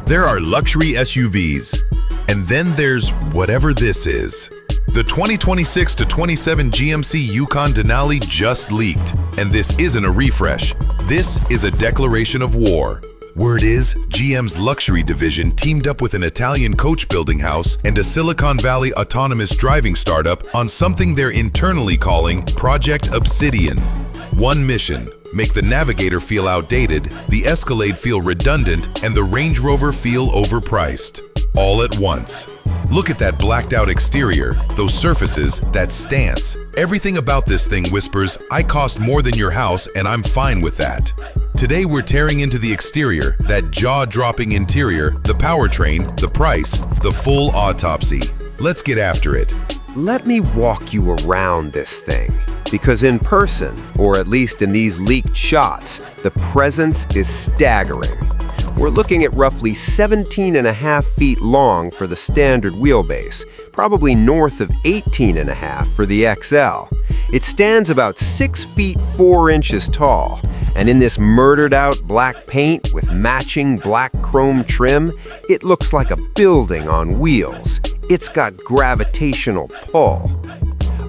There are luxury SUVs, and then there's whatever this is. The 2026 to 27 GMC Yukon Denali just leaked, and this isn't a refresh. This is a declaration of war. Word is, GM's luxury division teamed up with an Italian coach building house and a Silicon Valley autonomous driving startup on something they're internally calling Project Obsidian. One mission: make the Navigator feel outdated, the Escalade feel redundant, and the Range Rover feel overpriced. All at once. Look at that blacked out exterior, those surfaces, that stance. Everything about this thing whispers, I cost more than your house and I'm fine with that. Today we're tearing into the exterior, that jaw-dropping interior, the powertrain, the price, the full autopsy. Let's get after it. Let me walk you around this thing, because in person, or at least in these leaked shots, the presence is staggering. We're looking at roughly 17.5 feet long for the standard wheelbase, probably north of 18.5 for the XL. It stands about 6 feet 4 inches tall, and in this murdered-out black paint with matching black chrome trim, it looks like a building on wheels. It's got gravitational pull.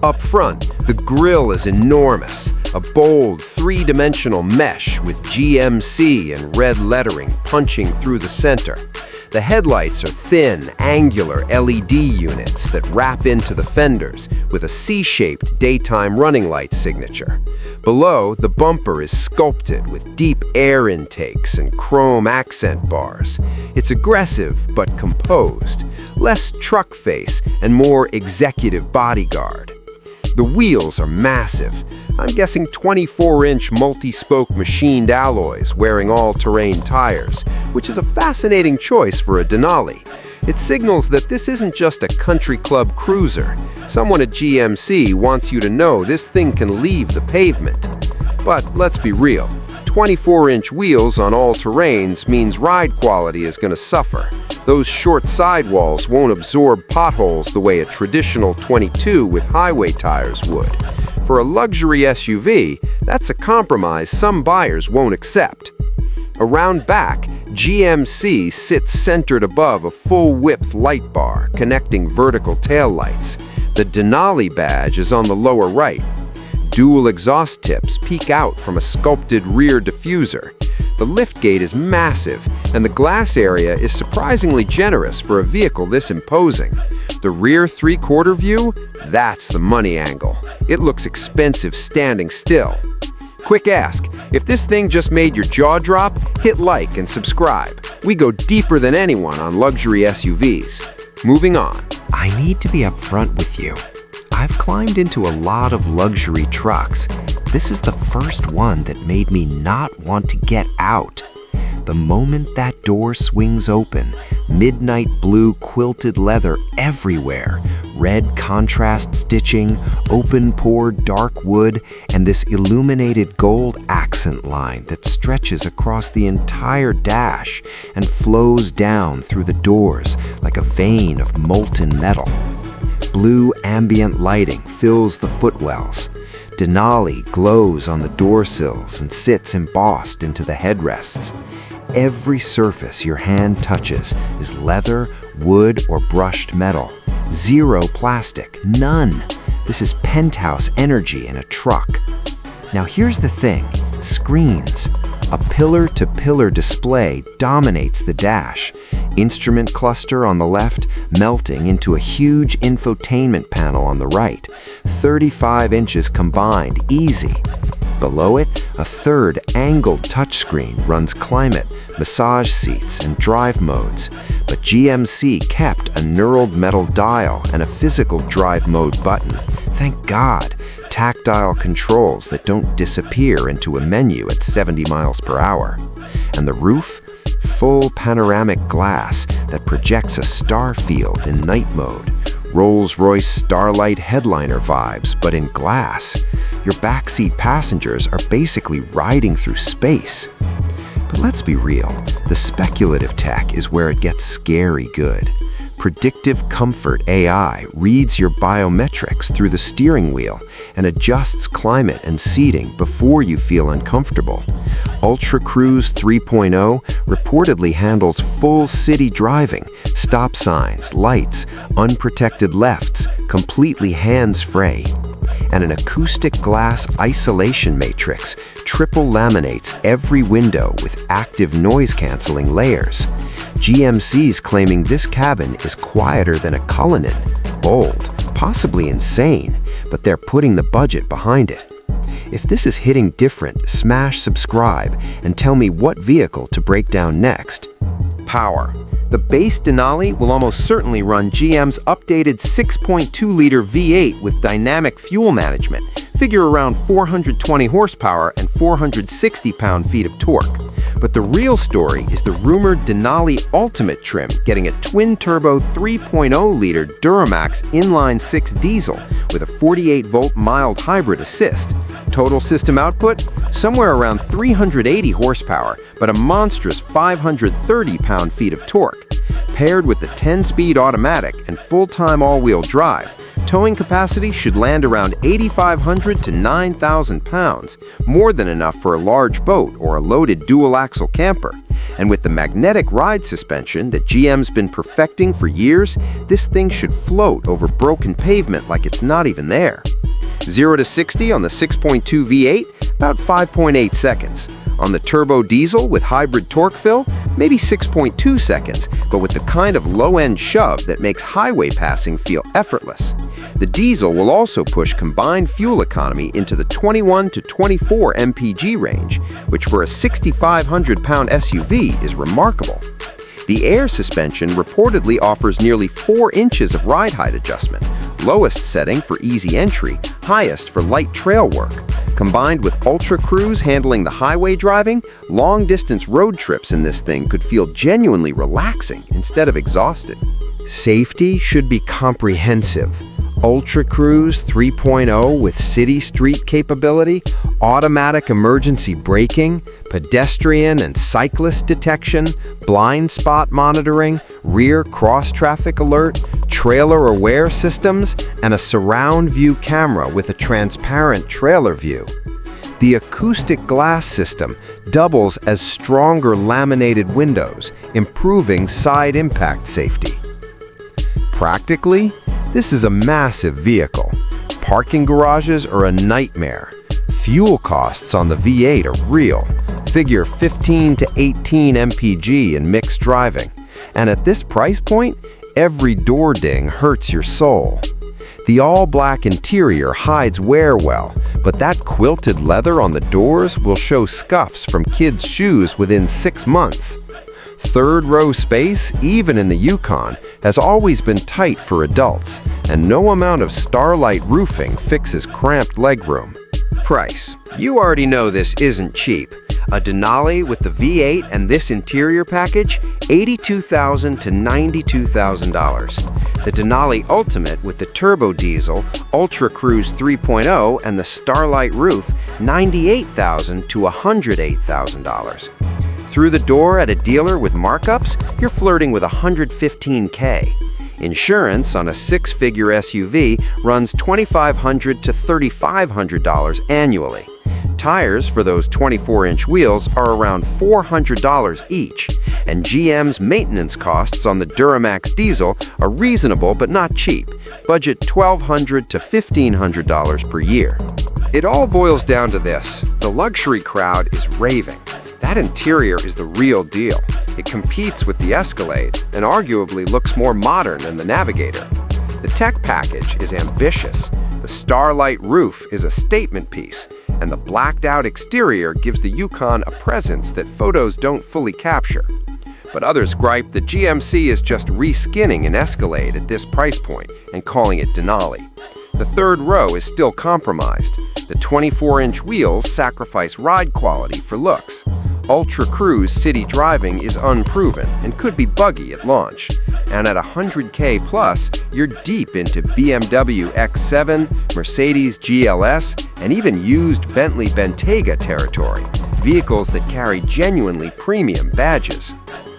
Up front, the grille is enormous, a bold, three-dimensional mesh with GMC and red lettering punching through the center. The headlights are thin, angular LED units that wrap into the fenders with a C-shaped daytime running light signature. Below, the bumper is sculpted with deep air intakes and chrome accent bars. It's aggressive but composed, less truck face and more executive bodyguard. The wheels are massive. I'm guessing 24-inch multi-spoke machined alloys wearing all-terrain tires, which is a fascinating choice for a Denali. It signals that this isn't just a country club cruiser. Someone at GMC wants you to know this thing can leave the pavement. But let's be real, 24-inch wheels on all terrains means ride quality is going to suffer. Those short sidewalls won't absorb potholes the way a traditional 22 with highway tires would. For a luxury SUV, that's a compromise some buyers won't accept. Around back, GMC sits centered above a full-width light bar connecting vertical taillights. The Denali badge is on the lower right. Dual exhaust tips peek out from a sculpted rear diffuser. The liftgate is massive, and the glass area is surprisingly generous for a vehicle this imposing. The rear three-quarter view? That's the money angle. It looks expensive standing still. Quick ask, if this thing just made your jaw drop, hit like and subscribe. We go deeper than anyone on luxury SUVs. Moving on. I need to be upfront with you. I've climbed into a lot of luxury trucks. This is the first one that made me not want to get out. The moment that door swings open, midnight blue quilted leather everywhere, red contrast stitching, open-pored dark wood, and this illuminated gold accent line that stretches across the entire dash and flows down through the doors like a vein of molten metal. Blue ambient lighting fills the footwells. Denali glows on the door sills and sits embossed into the headrests. Every surface your hand touches is leather, wood, or brushed metal. Zero plastic, none. This is penthouse energy in a truck. Now here's the thing, screens. A pillar-to-pillar display dominates the dash. Instrument cluster on the left melting into a huge infotainment panel on the right. 35 inches combined, easy. Below it, a third angled touchscreen runs climate, massage seats, and drive modes. But GMC kept a knurled metal dial and a physical drive mode button. Thank God. Tactile controls that don't disappear into a menu at 70 miles per hour. And the roof? Full panoramic glass that projects a star field in night mode. Rolls-Royce Starlight headliner vibes, but in glass. Your backseat passengers are basically riding through space. But let's be real, the speculative tech is where it gets scary good. Predictive Comfort AI reads your biometrics through the steering wheel and adjusts climate and seating before you feel uncomfortable. Ultra Cruise 3.0 reportedly handles full city driving, stop signs, lights, unprotected lefts, completely hands-free. And an Acoustic Glass Isolation Matrix triple laminates every window with active noise-canceling layers. GMC's claiming this cabin is quieter than a Cullinan. Bold, possibly insane, but they're putting the budget behind it. If this is hitting different, smash subscribe and tell me what vehicle to break down next. Power. The base Denali will almost certainly run GM's updated 6.2-liter V8 with dynamic fuel management, figure around 420 horsepower and 460 pound-feet of torque. But the real story is the rumored Denali Ultimate trim getting a twin-turbo 3.0-liter Duramax inline-six diesel with a 48-volt mild hybrid assist. Total system output? Somewhere around 380 horsepower, but a monstrous 530 pound-feet of torque. Paired with the 10-speed automatic and full-time all-wheel drive, towing capacity should land around 8,500 to 9,000 pounds, more than enough for a large boat or a loaded dual-axle camper. And with the magnetic ride suspension that GM's been perfecting for years, this thing should float over broken pavement like it's not even there. 0 to 60 on the 6.2 V8, about 5.8 seconds. On the turbo diesel with hybrid torque fill, maybe 6.2 seconds, but with the kind of low-end shove that makes highway passing feel effortless. The diesel will also push combined fuel economy into the 21 to 24 mpg range, which for a 6,500-pound SUV is remarkable. The air suspension reportedly offers nearly 4 inches of ride height adjustment, lowest setting for easy entry, highest for light trail work. Combined with Ultra Cruise handling the highway driving, long-distance road trips in this thing could feel genuinely relaxing instead of exhausting. Safety should be comprehensive. Ultra Cruise 3.0 with city street capability, automatic emergency braking, pedestrian and cyclist detection, blind spot monitoring, rear cross-traffic alert, trailer-aware systems, and a surround view camera with a transparent trailer view. The acoustic glass system doubles as stronger laminated windows, improving side impact safety. Practically, this is a massive vehicle. Parking garages are a nightmare. Fuel costs on the V8 are real. Figure 15 to 18 mpg in mixed driving. And at this price point, every door ding hurts your soul. The all-black interior hides wear well, but that quilted leather on the doors will show scuffs from kids' shoes within 6 months. Third-row space, even in the Yukon, has always been tight for adults, and no amount of Starlight roofing fixes cramped legroom. Price. You already know this isn't cheap. A Denali with the V8 and this interior package, $82,000 to $92,000. The Denali Ultimate with the turbo diesel, Ultra Cruise 3.0, and the Starlight roof, $98,000 to $108,000. Through the door at a dealer with markups, you're flirting with $115K. Insurance on a 6-figure SUV runs $2,500 to $3,500 annually. Tires for those 24-inch wheels are around $400 each, and GM's maintenance costs on the Duramax diesel are reasonable but not cheap, budget $1,200 to $1,500 per year. It all boils down to this: the luxury crowd is raving. That interior is the real deal. It competes with the Escalade and arguably looks more modern than the Navigator. The tech package is ambitious. The Starlight roof is a statement piece, and the blacked-out exterior gives the Yukon a presence that photos don't fully capture. But others gripe that GMC is just reskinning an Escalade at this price point and calling it Denali. The third row is still compromised. The 24-inch wheels sacrifice ride quality for looks. Ultra Cruise city driving is unproven and could be buggy at launch. And at $100K plus, you're deep into BMW X7, Mercedes GLS, and even used Bentley Bentayga territory, vehicles that carry genuinely premium badges.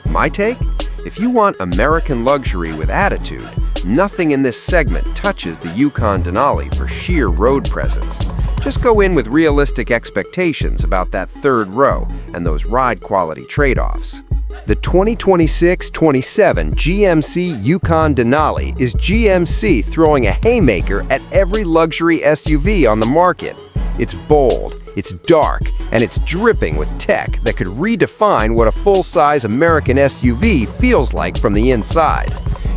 My take? If you want American luxury with attitude, Nothing in this segment touches the Yukon Denali for sheer road presence. Just go in with realistic expectations about that third row and those ride quality trade-offs. The 2026-27 GMC Yukon Denali is GMC throwing a haymaker at every luxury SUV on the market. It's bold, it's dark, and it's dripping with tech that could redefine what a full-size American SUV feels like from the inside.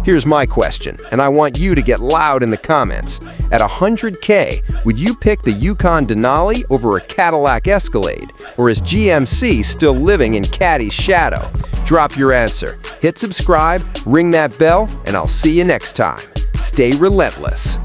Here's my question, and I want you to get loud in the comments. At $100K, would you pick the Yukon Denali over a Cadillac Escalade? Or is GMC still living in Caddy's shadow? Drop your answer, hit subscribe, ring that bell, and I'll see you next time. Stay relentless.